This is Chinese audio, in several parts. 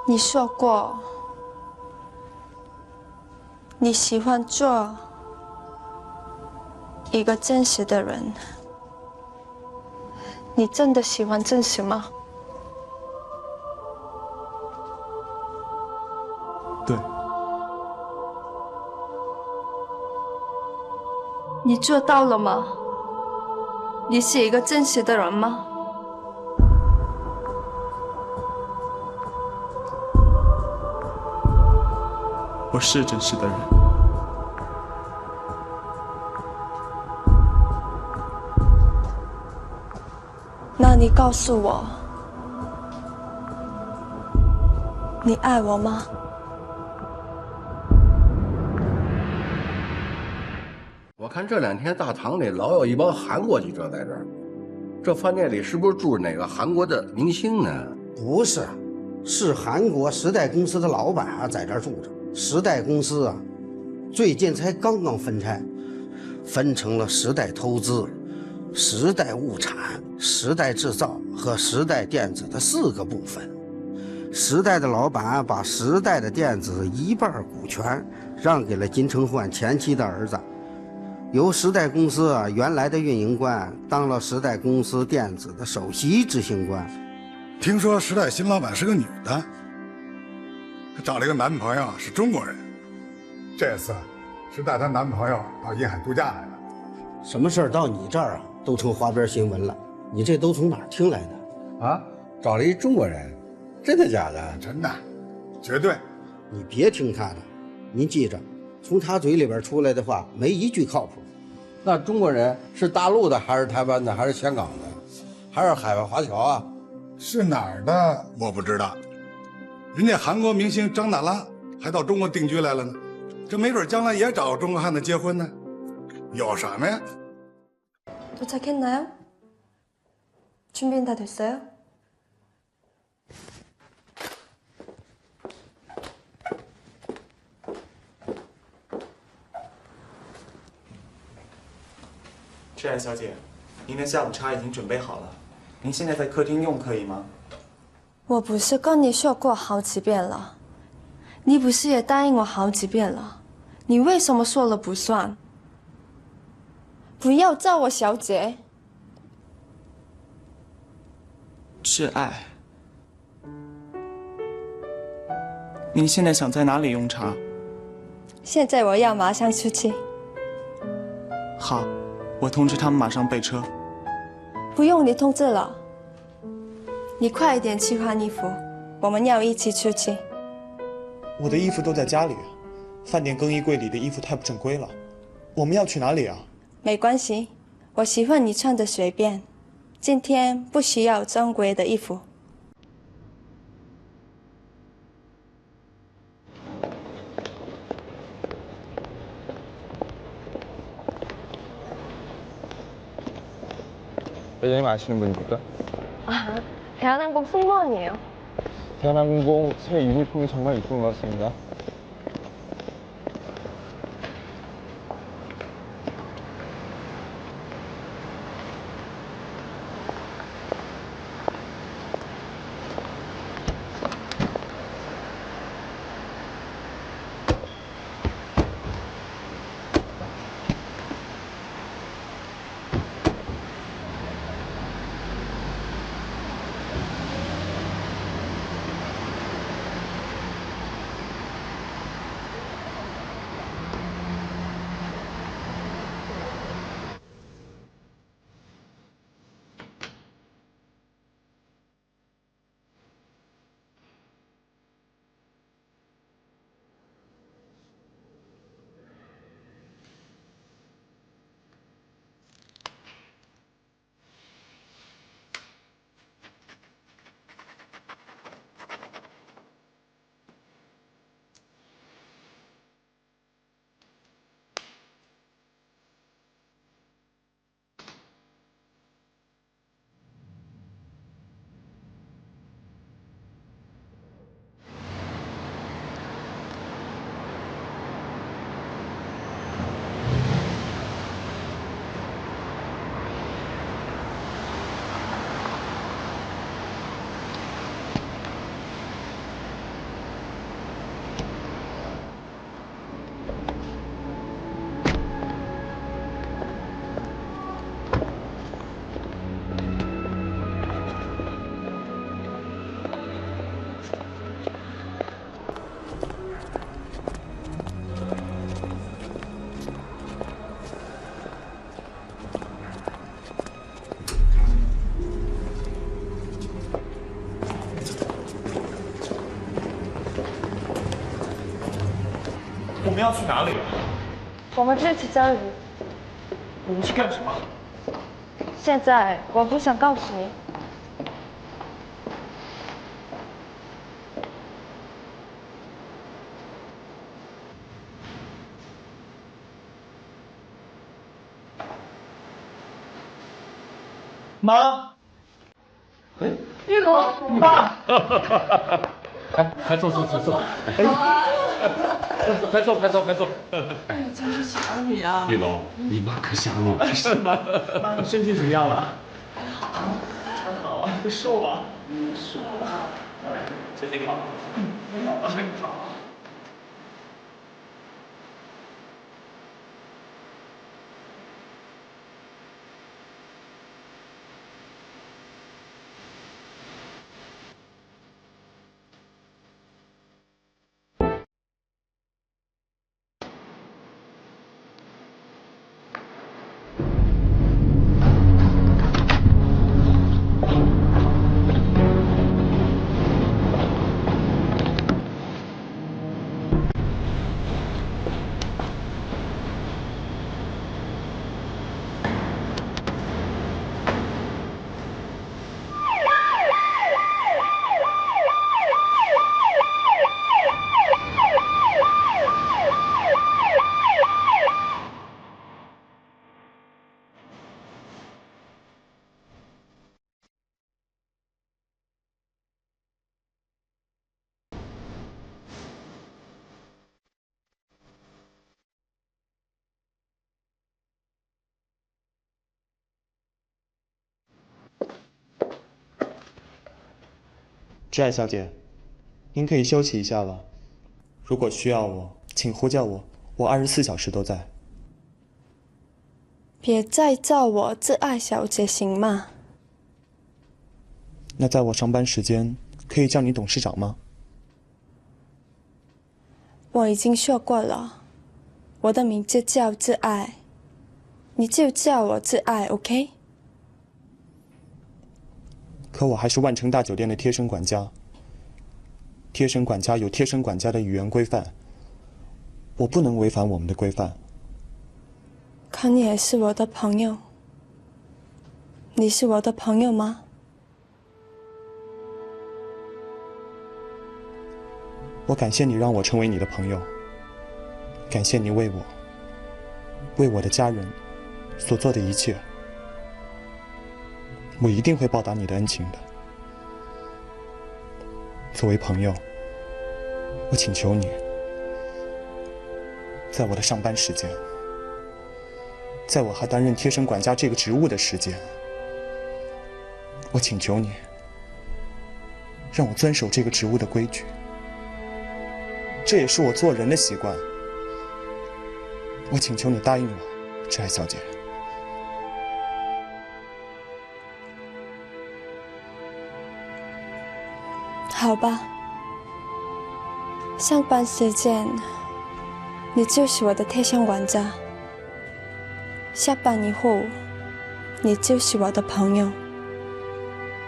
你说过你喜欢做一个真实的人，你真的喜欢真实吗？对。你做到了吗？你是一个真实的人吗？我是真实的人。那你告诉我，你爱我吗？我看这2天大堂里老有一帮韩国记者在这儿，这饭店里是不是住着哪个韩国的明星呢？不是，是韩国时代公司的老板啊，在这儿住着。时代公司啊，最近才刚刚分拆，分成了时代投资、时代物产、时代制造和时代电子的4个部分。时代的老板把时代的电子1半股权让给了金承焕前妻的儿子，由时代公司原来的运营官当了时代公司电子的首席执行官。听说时代新老板是个女的，找了一个男朋友是中国人，这次是带她男朋友到银海度假来了。什么事儿到你这儿啊，都成花边新闻了。你这都从哪儿听来的？啊，找了一中国人，真的假的？真的，绝对。你别听他的，您记着，从他嘴里边出来的话，没一句靠谱。那中国人是大陆的，还是台湾的，还是香港的，还是海外华侨啊？是哪儿的我不知道，人家韩国明星张大拉还到中国定居来了呢，这没准将来也找个中国汉子结婚呢，有什么呀？ 도착했나요? 준비는 다 됐어요?陈小姐，您的下午茶已经准备好了，您现在在客厅用可以吗？我不是跟你说过好几遍了，你不是也答应我好几遍了，你为什么说了不算？不要叫我小姐。挚爱，您现在想在哪里用茶？现在我要马上出去。好，我通知他们马上备车。不用你通知了，你快一点去换衣服，我们要一起出去。我的衣服都在家里，饭店更衣柜里的衣服太不正规了。我们要去哪里啊？没关系，我喜欢你穿的随便。今天不需要正规的衣服。회장님 아시는 분입니까? 아, 대한항공 승무원이에요. 대한항공 새 유니폼이 정말 이쁜 것 같습니다. 们要去哪里？我们去吃章鱼。我们去干什么？现在我不想告诉你。妈，玉龙，妈，快坐。快坐。真是想你啊！玉龙，你妈可想你了。是吗？妈，你身体怎么样了？还好啊，都瘦了。瘦了。身体好。身体好。挚爱小姐，您可以休息一下了。如果需要我，请呼叫我，我24小时都在。别再叫我挚爱小姐行吗？那在我上班时间，可以叫你董事长吗？我已经说过了，我的名字叫挚爱，你就叫我挚爱 ，OK？可我还是万城大酒店的贴身管家。贴身管家有贴身管家的语言规范，我不能违反我们的规范。可你也是我的朋友，你是我的朋友吗？我感谢你让我成为你的朋友，感谢你为我的家人所做的一切。我一定会报答你的恩情的。作为朋友，我请求你，在我的上班时间，在我还担任贴身管家这个职务的时间，我请求你，让我遵守这个职务的规矩。这也是我做人的习惯。我请求你答应我，挚爱小姐。好吧，上班时间你就是我的贴身管家，下班以后你就是我的朋友。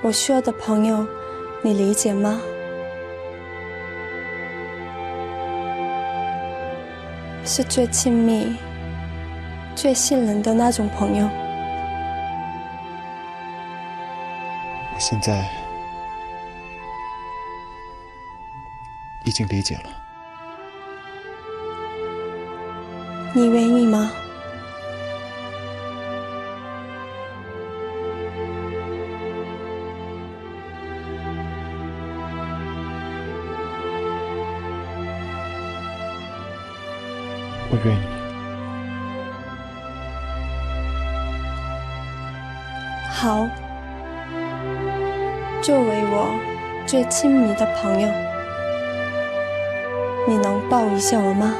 我说的朋友，你理解吗？是最亲密、最信任的那种朋友。我现在已经理解了。你愿意吗？我愿意。好，作为我最亲密的朋友，你能抱一下我吗？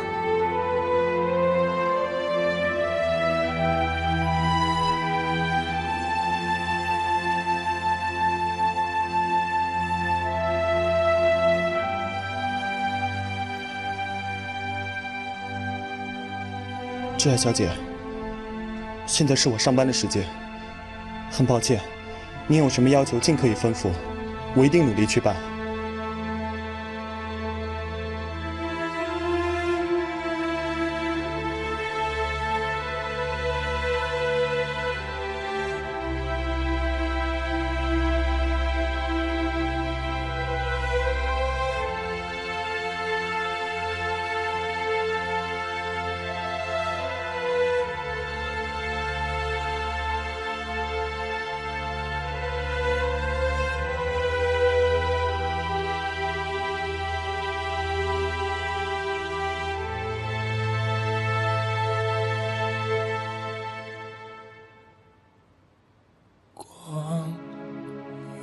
挚爱小姐，现在是我上班的时间，很抱歉，您有什么要求尽可以吩咐，我一定努力去办。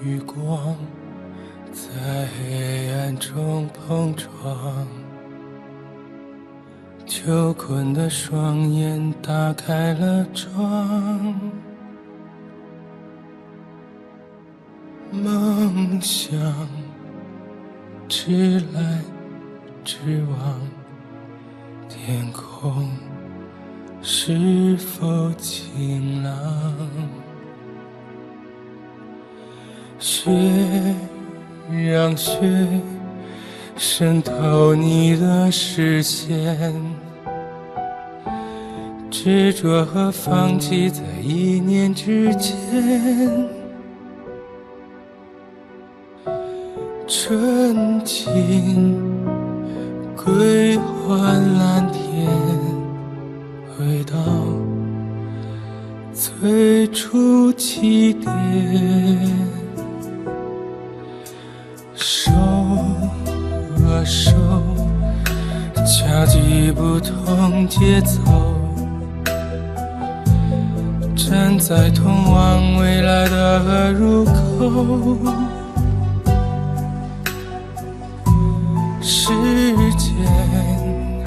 余光在黑暗中碰撞，囚困的双眼打开了窗，梦想直来直往，天空是否晴朗？雪让雪渗透你的视线，执着和放弃在一念之间。纯情归还蓝天，回到最初起点。手和手敲击不同节奏，站在通往未来的入口。时间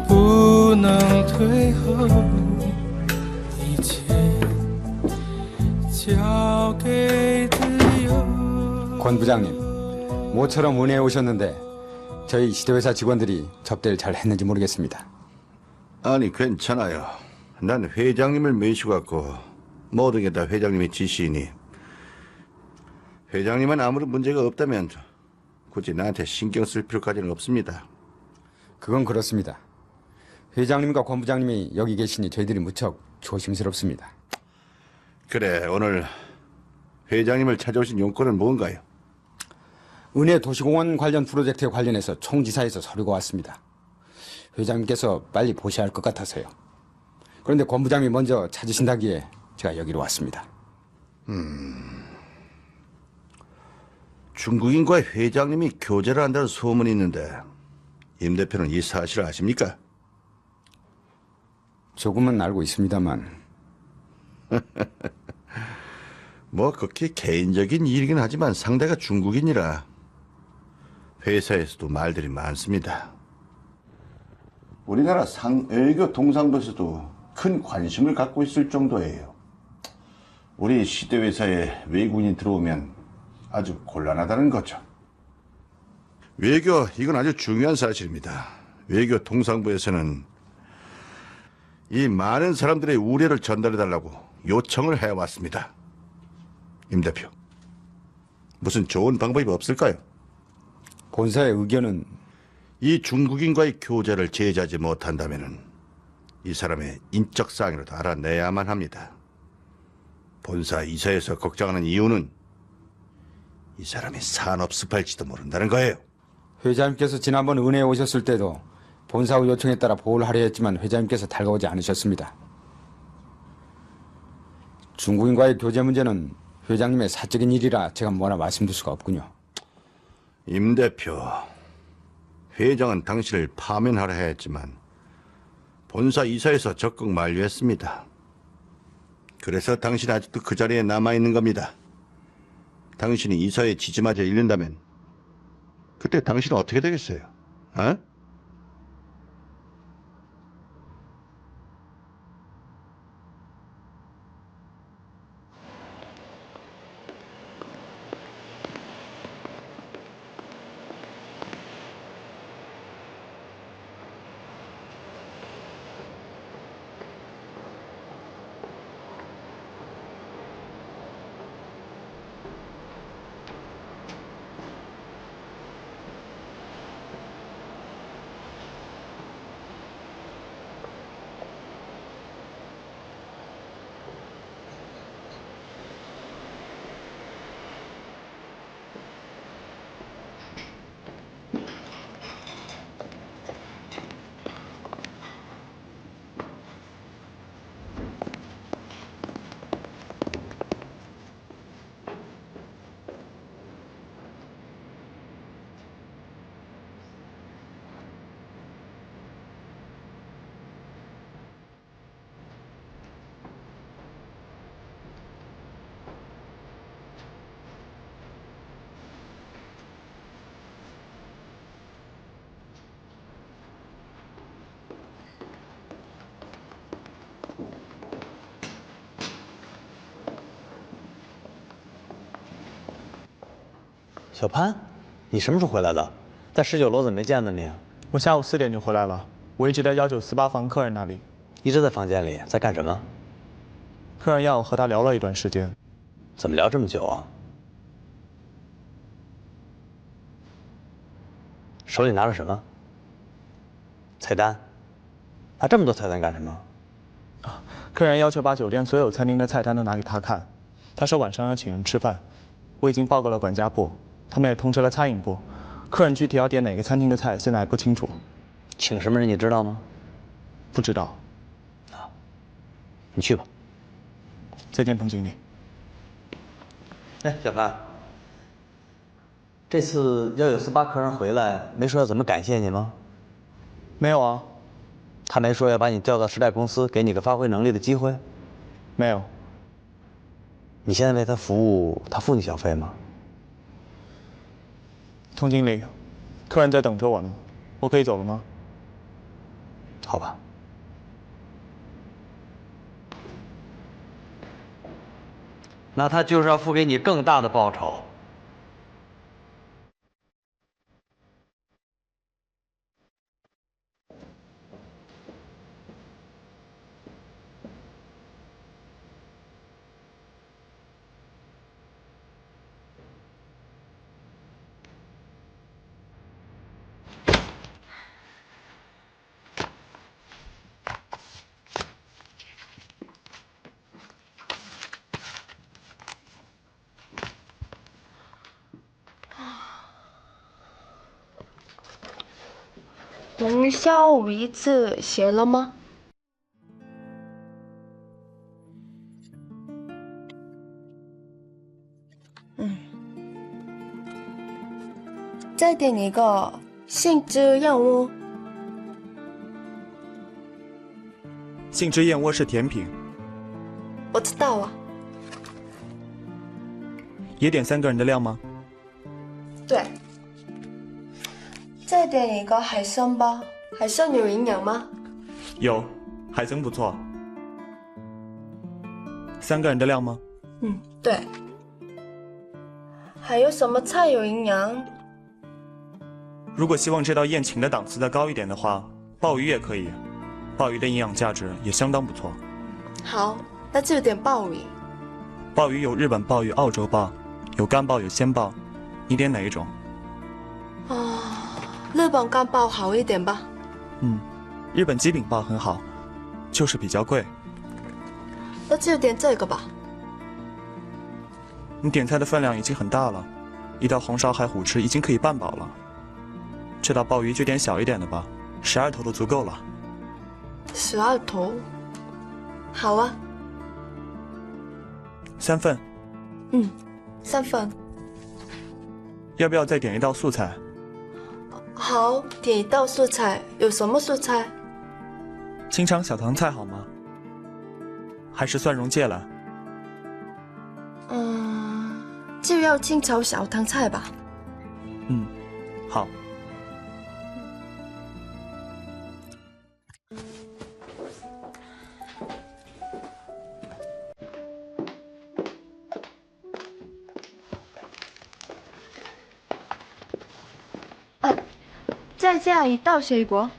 不能退后，一切交给自由。 권 부장님, 모처럼 은혜에 오셨는데 저희 시대회사 직원들이 접대를 잘 했는지 모르겠습니다. 아니 괜찮아요. 난 회장님을 모시고 왔고 모든 게 다 회장님의 지시이니 회장님은 아무런 문제가 없다면 굳이 나한테 신경 쓸 필요까지는 없습니다. 그건 그렇습니다. 회장님과 권 부장님이 여기 계시니 저희들이 무척 조심스럽습니다. 그래, 오늘 회장님을 찾아오신 용건은 뭔가요? 은혜 도시공원 관련 프로젝트에 관련해서 총지사에서 서류가 왔습니다. 회장님께서 빨리 보셔야 할 것 같아서요. 그런데 권 부장님이 먼저 찾으신다기에 제가 여기로 왔습니다. 중국인과 회장님이 교제를 한다는 소문이 있는데 임 대표는 이 사실을 아십니까? 조금은 알고 있습니다만. 뭐 그렇게 개인적인 일이긴 하지만 상대가 중국인이라 회사에서도 말들이 많습니다. 우리나라 외교 동상부에서도 큰 관심을 갖고 있을 정도예요. 우리 시대회사에 외국인이 들어오면 아주 곤란하다는 거죠. 외교, 이건 아주 중요한 사실입니다. 외교 동상부에서는 이 많은 사람들의 우려를 전달해달라고 요청을 해왔습니다. 임 대표, 무슨 좋은 방법이 없을까요? 본사의 의견은 이 중국인과의 교제를 제재하지 못한다면 이 사람의 인적 사항이라도 알아내야만 합니다. 본사 이사에서 걱정하는 이유는 이 사람이 산업 습할지도 모른다는 거예요. 회장님께서 지난번 은혜에 오셨을 때도 본사의 요청에 따라 보호를 하려 했지만 회장님께서 달가오지 않으셨습니다. 중국인과의 교제 문제는 회장님의 사적인 일이라 제가 뭐라 말씀드릴 수가 없군요. 임 대표, 회장은 당신을 파면하려 했지만 본사 이사에서 적극 만류했습니다. 그래서 당신이 아직도 그 자리에 남아있는 겁니다. 당신이 이사의 지지마저 잃는다면 그때 당신은 어떻게 되겠어요? 어? 小潘，你什么时候回来的？在19楼怎么没见着你？我下午4点就回来了，我一直在198房客人那里。一直在房间里，在干什么？客人要我和他聊了一段时间。怎么聊这么久啊？手里拿着什么？菜单？拿这么多菜单干什么？客人要求把酒店所有餐厅的菜单都拿给他看，他说晚上要请人吃饭，我已经报告了管家部，他们也通知了餐饮部，客人具体要点哪个餐厅的菜现在还不清楚。请什么人你知道吗？不知道。啊，你去吧。再见，童经理。哎，小潘，这次1948客人回来，没说要怎么感谢你吗？没有啊。他没说要把你调到时代公司，给你个发挥能力的机会？没有。你现在为他服务，他付你小费吗？童经理，客人在等着我呢，我可以走了吗？好吧。那他就是要付给你更大的报酬。龙啸鱼字写了吗？再点一个性质燕窝。杏汁燕窝是甜品，我知道啊。也点3个人的量吗？对。再点一个海参吧，海参有营养吗？有，海参不错。3个人的量吗？对。还有什么菜有营养？如果希望这道宴请的档次再高一点的话，鲍鱼也可以，鲍鱼的营养价值也相当不错。好，那就点鲍鱼。鲍鱼有日本鲍鱼、澳洲鲍，有干鲍有鲜鲍，你点哪一种？日本干鲍好一点吧。日本鸡饼鲍很好，就是比较贵。那就点这个吧。你点菜的分量已经很大了，一道红烧海虎翅已经可以半饱了。这道鲍鱼就点小一点的吧，12头都足够了。12头，好啊。3份。3份。要不要再点一道素菜？好，点一道素菜，有什么素菜？清肠小棠菜好吗？还是蒜蓉芥蓝？就要清炒小棠菜吧。好。再加一道水果。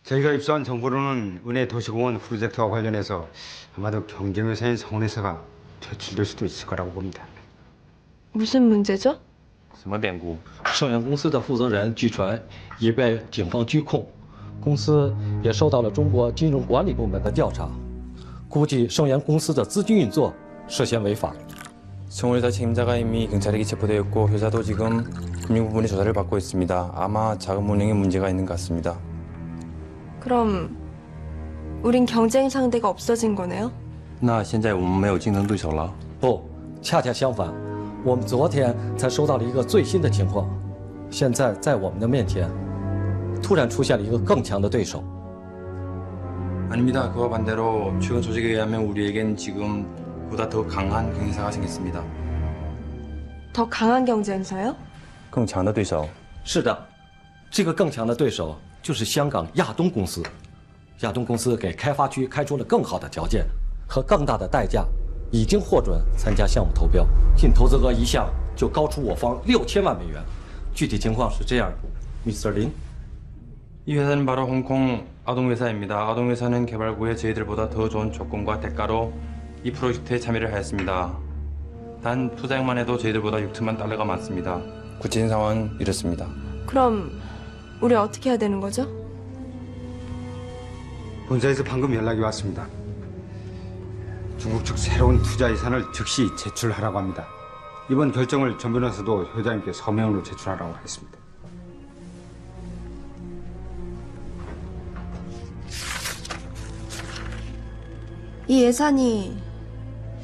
저희가 입수한 정보로는 은혜 도시공원 프로젝트와 관련해서 아마도 경쟁회사인 성원회사가 퇴출될 수도 있을 거라고 봅니다. 무슨 문제죠?什么变故？盛源公司的负责人据传已被警方拘控，公司也受到了中国金融管理部门的调查，估计盛源公司的资金运作涉嫌违法。 성원회사 책임자가 이미 경찰에게 체포되었고 회사도 지금 금융부문의 조사를 받고 있습니다. 아마 자금 운행에 문제가 있는 것 같습니다. 그럼 우린 경쟁 상대가 없어진 거네요? 那现在我们没有竞争对手了？不，恰恰相反，我们昨天才收到了一个最新的情况，现在在我们的面前，突然出现了一个更强的对手。 아닙니다. 그와 반대로 최근 소식에 의하면 우리에겐 지금 보다 더 강한 경쟁사가 생겼습니다. 더 강한 경쟁사요? 更强的对手。是的，这个更强的对手就是香港亚东公司。亚东公司给开发区开出了更好的条件和更大的代价，已经获准参加项目投标，净投资额一项就高出我方6000万美元。具体情况是这样的 ，Mr. Lin。 이 회사는 바로 홍콩 아동회사입니다. 아동회사는 개발구에 저희들보다 더 좋은 조건과 대가로 이 프로젝트에 참여를 하였습니다. 단 투자액만 해도 저희들보다 6천만 달러가 많습니다. 구체적인 상황은 이렇습니다. 그럼 우리 어떻게 해야 되는 거죠? 본사에서 방금 연락이 왔습니다. 중국 측 새로운 투자 예산을 즉시 제출하라고 합니다. 이번 결정을 전 변호사도 회장님께 서명으로 제출하라고 했습니다. 이 예산이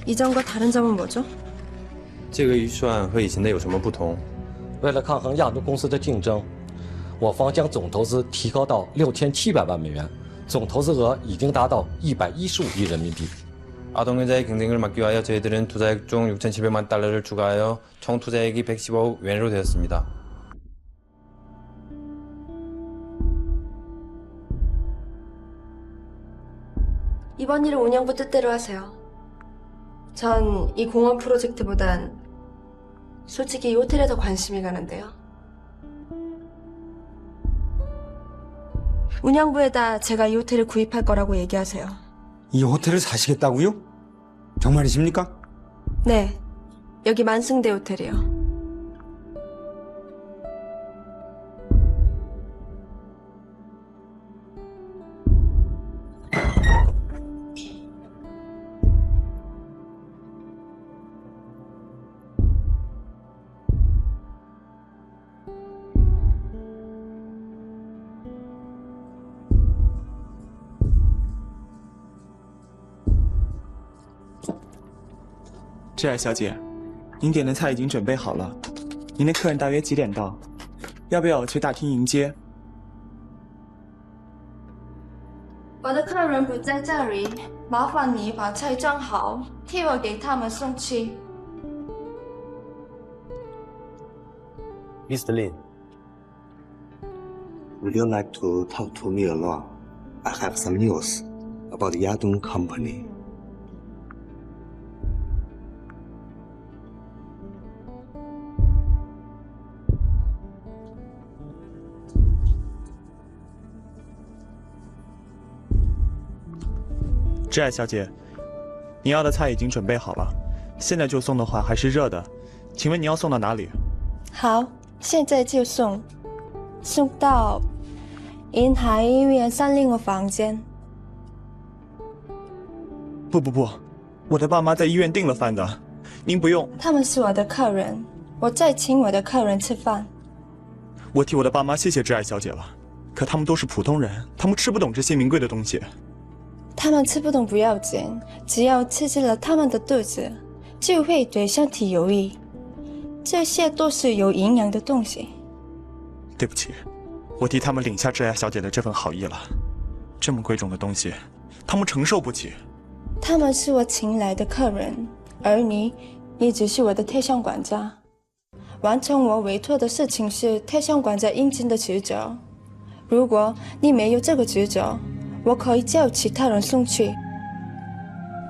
이전과 다른 점은 뭐죠? 这个预算和以前的有什么不同？为了抗衡亚东公司的竞争，我方将总投资提高到6700万美元，总投资额已经达到115亿人民币。 아동회사의 경쟁을 막기 위하여 저희들은 투자액 중 6,700만 달러를 추가하여 총 투자액이 115억 위안으로 되었습니다. 이번 일은 운영부 뜻대로 하세요. 전 이 공원 프로젝트보단 솔직히 이 호텔에 더 관심이 가는데요. 운영부에다 제가 이 호텔을 구입할 거라고 얘기하세요. 이 호텔을 사시겠다고요? 정말이십니까? 네, 여기 만승대 호텔이요.挚爱小姐，您点的菜已经准备好了。您的客人大约几点到？要不要我去大厅迎接？我的客人不在这里，麻烦你把菜装好，替我给他们送去。Mr. Lin, would you like to talk to me alone? I have some news about Yadong Company.挚爱小姐，你要的菜已经准备好了，现在就送的话还是热的，请问你要送到哪里？好，现在就送，送到银海医院305房间。不，我的爸妈在医院订了饭的，您不用。他们是我的客人，我在请我的客人吃饭。我替我的爸妈谢谢挚爱小姐了，可他们都是普通人，他们吃不懂这些名贵的东西。他们吃不懂不要紧，只要吃进了他们的肚子，就会对身体有益。这些都是有营养的东西。对不起，我替他们领下挚爱小姐的这份好意了。这么贵重的东西，他们承受不起。他们是我请来的客人，而你只是我的特项管家。完成我委托的事情是特项管家应尽的职责。如果你没有这个职责，我可以叫其他人送去。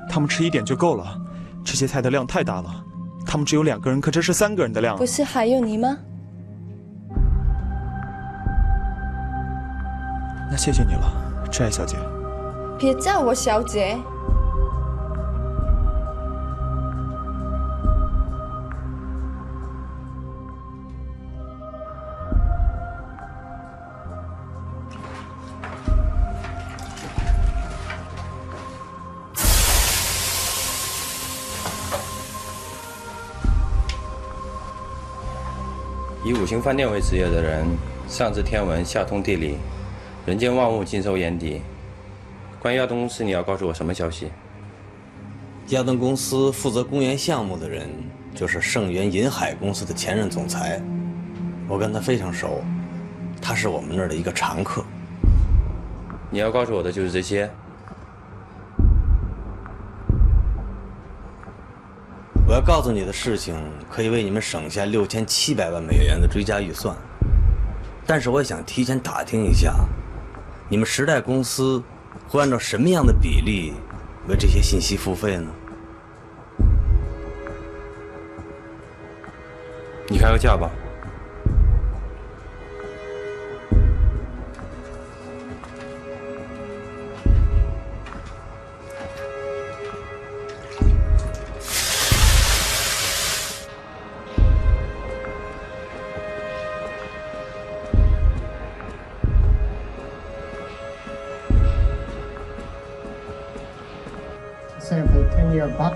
他们吃一点就够了，这些菜的量太大了。他们只有2个人，可这是3个人的量。不是还有你吗？那谢谢你了，挚爱小姐。别叫我小姐。以5星饭店为职业的人，上知天文，下通地理，人间万物尽收眼底。关于亚东公司，你要告诉我什么消息？亚东公司负责公园项目的人，就是盛源银海公司的前任总裁，我跟他非常熟，他是我们那儿的一个常客。你要告诉我的就是这些？我要告诉你的事情，可以为你们省下6700万美元的追加预算，但是我也想提前打听一下，你们时代公司会按照什么样的比例为这些信息付费呢？你开个价吧。Sample 10-year buck.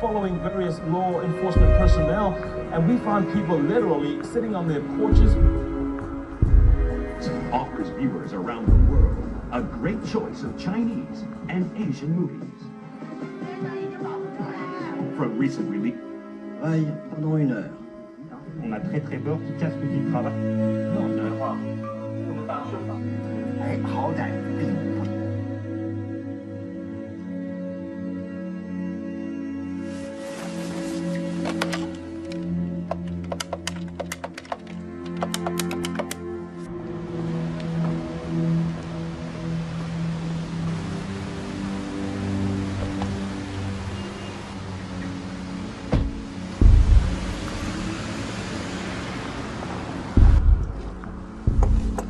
Following various law enforcement personnel, and we find people literally sitting on their porches. Offers viewers around the world a great choice of Chinese and Asian movies. From recent release. Travaille pendant 1 heure. On a très peur qu'il casse petit travail. Non, 1 heure. 哎，好歹并不。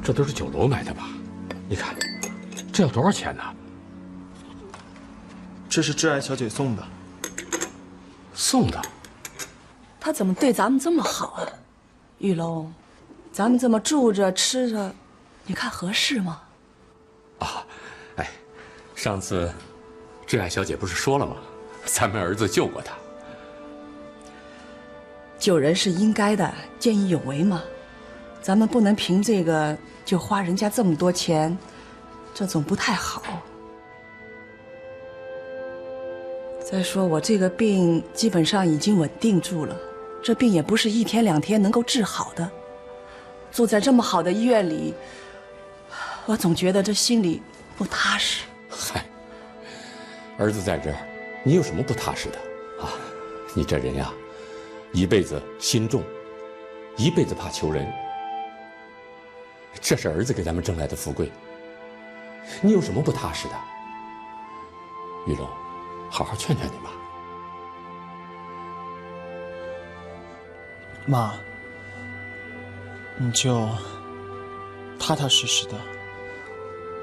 这都是酒楼买的吧？你看，这要多少钱呢？这是挚爱小姐送的。送的？他怎么对咱们这么好啊？玉龙，咱们这么住着吃着，你看合适吗？啊，哎，上次挚爱小姐不是说了吗？咱们儿子救过他。救人是应该的，见义勇为嘛。咱们不能凭这个就花人家这么多钱，这总不太好。再说我这个病基本上已经稳定住了，这病也不是1天2天能够治好的。住在这么好的医院里，我总觉得这心里不踏实。嗨，儿子在这儿，你有什么不踏实的啊？你这人呀，一辈子心重，一辈子怕求人。这是儿子给咱们挣来的富贵，你有什么不踏实的？玉龙，好好劝劝你妈。妈，你就踏踏实实的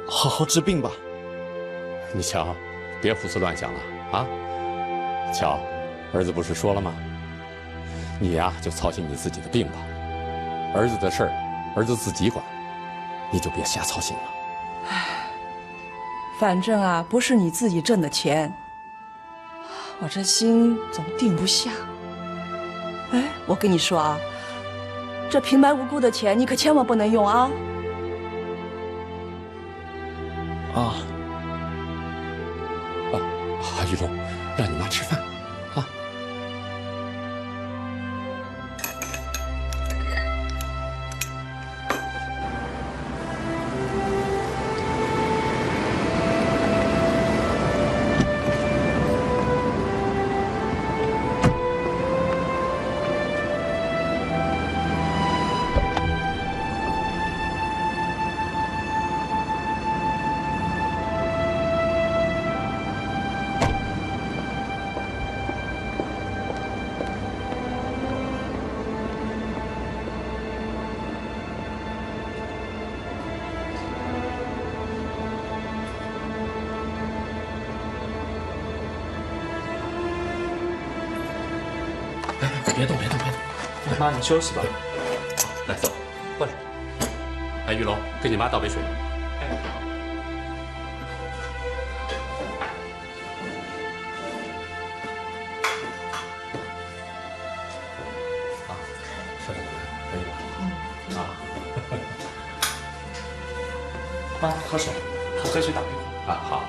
好好治病吧。你瞧，别胡思乱想了啊！瞧，儿子不是说了吗？你呀，就操心你自己的病吧，儿子的事儿，儿子自己管。你就别瞎操心了。唉，反正啊，不是你自己挣的钱，我这心总定不下。哎，我跟你说啊，这平白无故的钱，你可千万不能用啊！啊，玉龙，让你妈吃饭。别动，别动，别动。妈，你休息吧。来，走，过来。哎，玉龙，给你妈倒杯水。稍等，可以了。啊。妈，喝水，我再去打一会儿。啊，好。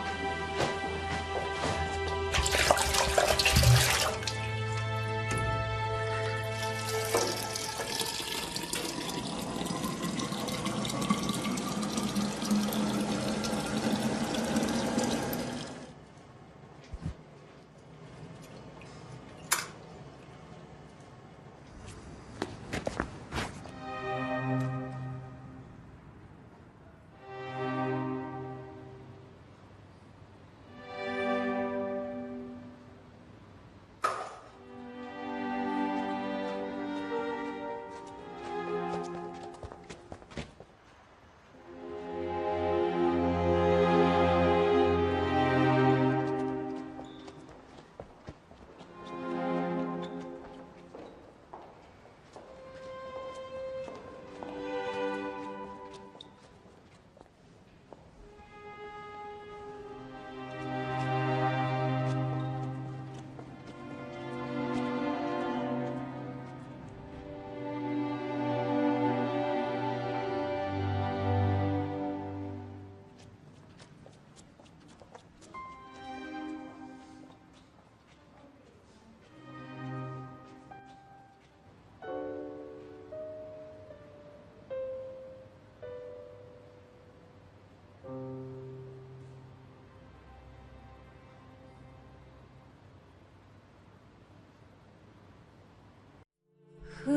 和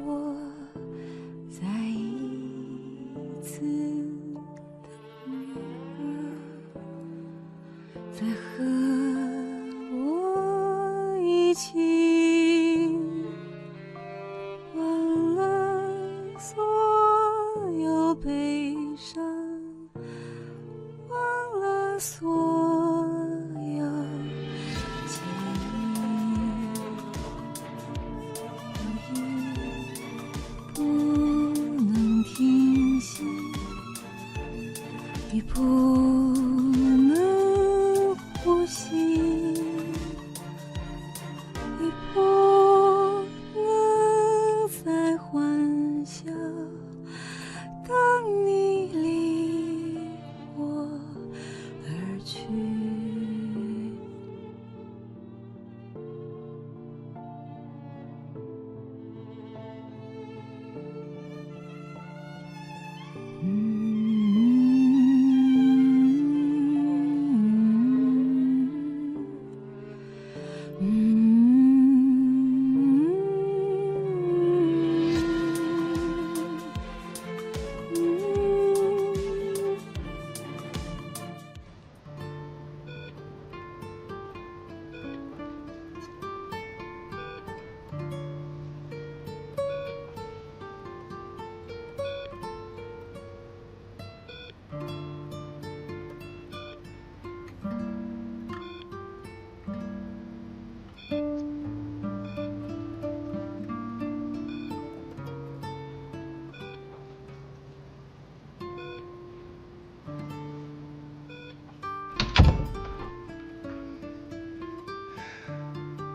我在一次的歌，再和我一起忘了所有悲伤，忘了所有记忆，不能停息，也不能呼吸，也不能再幻想，当你离我而去。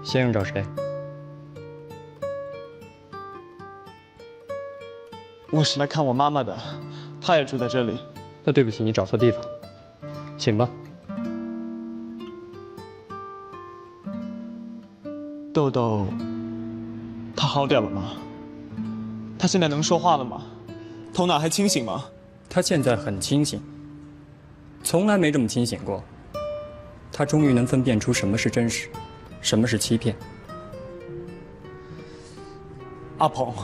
先生找谁？我是来看我妈妈的，她也住在这里。那对不起，你找错地方，请吧。豆豆，她好点了吗？她现在能说话了吗？头脑还清醒吗？她现在很清醒，从来没这么清醒过。她终于能分辨出什么是真实，什么是欺骗。阿鹏，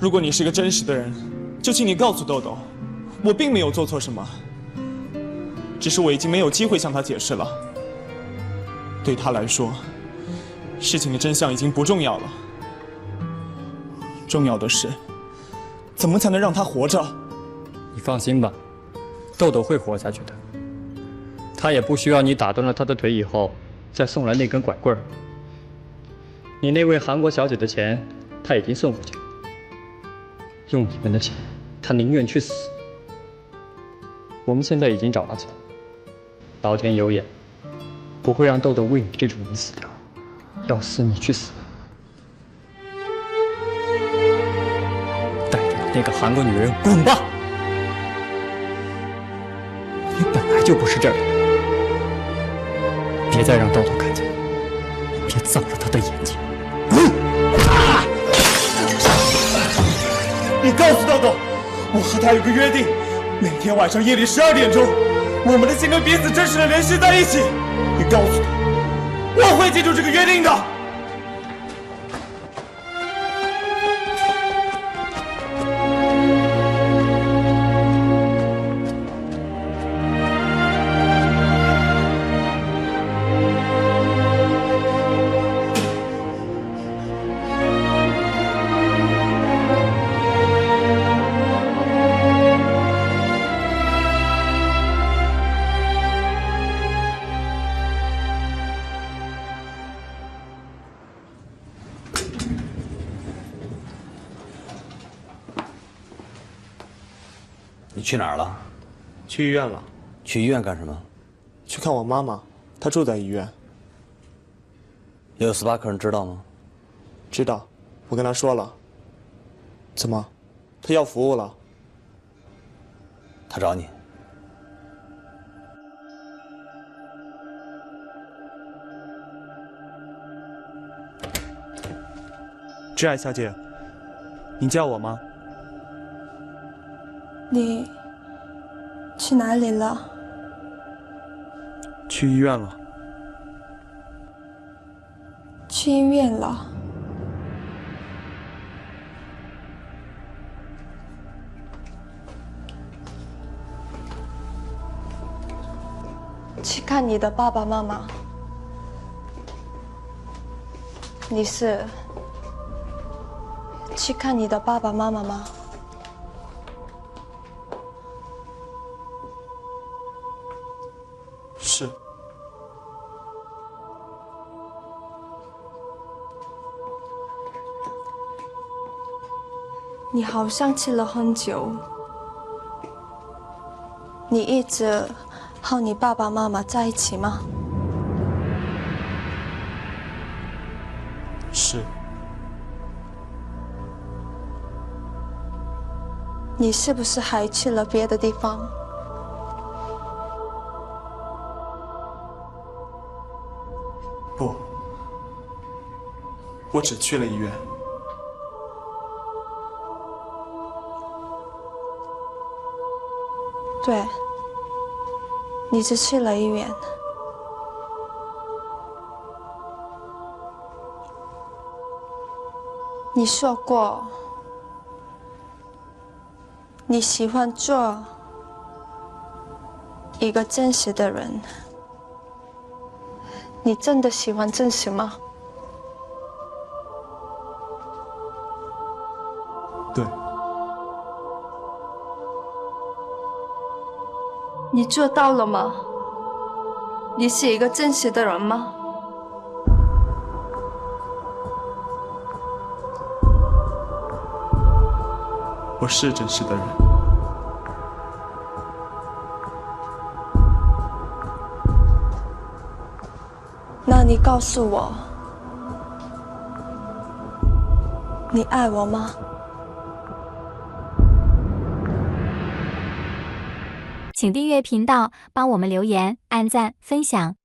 如果你是个真实的人，就请你告诉豆豆，我并没有做错什么，只是我已经没有机会向他解释了。对他来说，事情的真相已经不重要了，重要的是，怎么才能让他活着？你放心吧，豆豆会活下去的。他也不需要你打断了他的腿以后，再送来那根拐棍儿。你那位韩国小姐的钱，她已经送回去了。用你们的钱，她宁愿去死。我们现在已经找到钱，老天有眼，不会让豆豆为你这种人死掉。要死你去死。带着你那个韩国女人滚吧！你本来就不是这儿的人，别再让豆豆看见你，别脏了他的眼睛。你告诉豆豆，我和他有个约定，每天晚上夜里12点钟，我们的心跟彼此真实的联系在一起。你告诉他，我会记住这个约定的。你去哪儿了？去医院了。去医院干什么？去看我妈妈，她住在医院。有SPA客人知道吗？知道，我跟她说了。怎么，她要服务了？他找你。挚爱小姐，您叫我吗？你去哪里了？去医院了。去医院了。去看你的爸爸妈妈。你是去看你的爸爸妈妈吗？是。你好像去了很久。你一直和你爸爸妈妈在一起吗？是。你是不是还去了别的地方？不，我只去了医院。对，你只去了医院。你说过，你喜欢做一个真实的人。你真的喜欢真实吗？对。你做到了吗？你是一个真实的人吗？我是真实的人。那你告诉我，你爱我吗？请订阅频道，帮我们留言、按赞、分享。